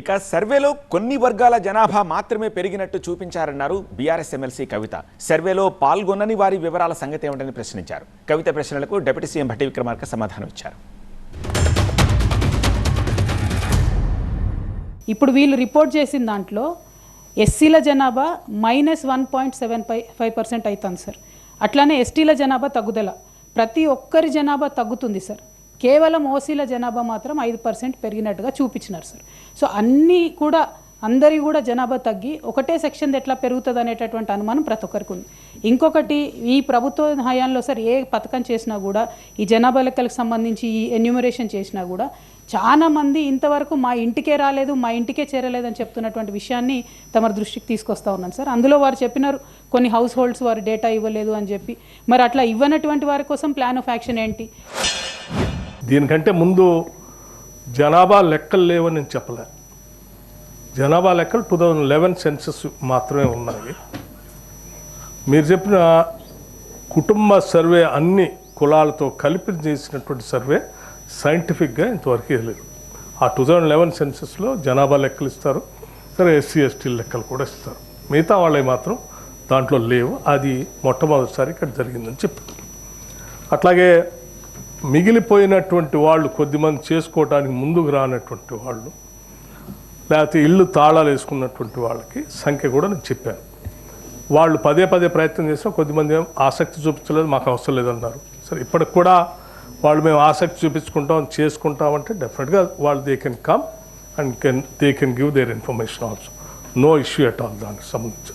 ఇక సర్వేలో కొన్ని వర్గాల జనాభా మాత్రమే పెరిగినట్టు చూపించారన్నారు బీఆర్ఎస్ ఎమ్మెల్సీ కవిత. సర్వేలో పాల్గొనని వారి వివరాల సంగతి ఏమిటని ప్రశ్నించారు. కవిత ప్రశ్నలకు డిప్యూటీ సీఎం భట్టి విక్రమార్క సమాధానం ఇచ్చారు. ఇప్పుడు వీళ్ళు రిపోర్ట్ చేసిన దాంట్లో ఎస్సీల జనాభా -1.75% అవుతుంది సార్. అట్లానే ఎస్టీల జనాభా తగ్గుదల, ప్రతి ఒక్కరి జనాభా తగ్గుతుంది సార్. కేవలం ఓసీల జనాభా మాత్రం 5% పెరిగినట్టుగా చూపించినారు సార్. సో అన్నీ కూడా అందరి కూడా జనాభా తగ్గి ఒకటే సెక్షన్ ఎట్లా పెరుగుతుంది అనేటటువంటి అనుమానం ప్రతి ఒక్కరికి ఉంది. ఇంకొకటి, ఈ ప్రభుత్వ హయాంలో సార్ ఏ పథకం చేసినా కూడా, ఈ జనాభా లెక్కలకు సంబంధించి ఈ ఎన్యూమరేషన్ చేసినా కూడా చాలామంది ఇంతవరకు మా ఇంటికే రాలేదు, మా ఇంటికే చేరలేదని చెప్తున్నటువంటి విషయాన్ని తమ దృష్టికి తీసుకొస్తా ఉన్నాను సార్. అందులో వారు చెప్పినారు కొన్ని హౌస్ హోల్డ్స్ వారు డేటా ఇవ్వలేదు అని చెప్పి. మరి అట్లా ఇవ్వనటువంటి వారి కోసం ప్లాన్ ఆఫ్ యాక్షన్ ఏంటి? దీనికంటే ముందు జనాభా లెక్కలు లేవని నేను చెప్పలే. జనాభా లెక్కలు 2011 సెన్సస్ మాత్రమే ఉన్నాయి. మీరు చెప్పిన కుటుంబ సర్వే అన్ని కులాలతో కలిపి చేసినటువంటి సర్వే సైంటిఫిక్గా ఇంతవరకు లేదు. ఆ 2011 సెన్సస్లో జనాభా లెక్కలు ఇస్తారు, సరే ఎస్సీ ఎస్టీ లెక్కలు కూడా ఇస్తారు. మిగతా వాళ్ళవి మాత్రం దాంట్లో లేవు. అది మొట్టమొదటిసారి ఇక్కడ జరిగిందని చెప్పారు. అట్లాగే మిగిలిపోయినటువంటి వాళ్ళు కొద్దిమంది చేసుకోవడానికి ముందుకు రానటువంటి వాళ్ళు, లేకపోతే ఇల్లు తాళాలు వేసుకున్నటువంటి వాళ్ళకి సంఖ్య కూడా నేను చెప్పాను. వాళ్ళు పదే ప్రయత్నం చేసినా కొద్దిమంది ఆసక్తి చూపించలేదు, మాకు అవసరం లేదన్నారు. సరే ఇప్పటికి కూడా వాళ్ళు మేము ఆసక్తి చూపించుకుంటాం చేసుకుంటామంటే డెఫినెట్గా వాళ్ళు they can come and they can give their information also. No issue at all దానికి సంబంధించి.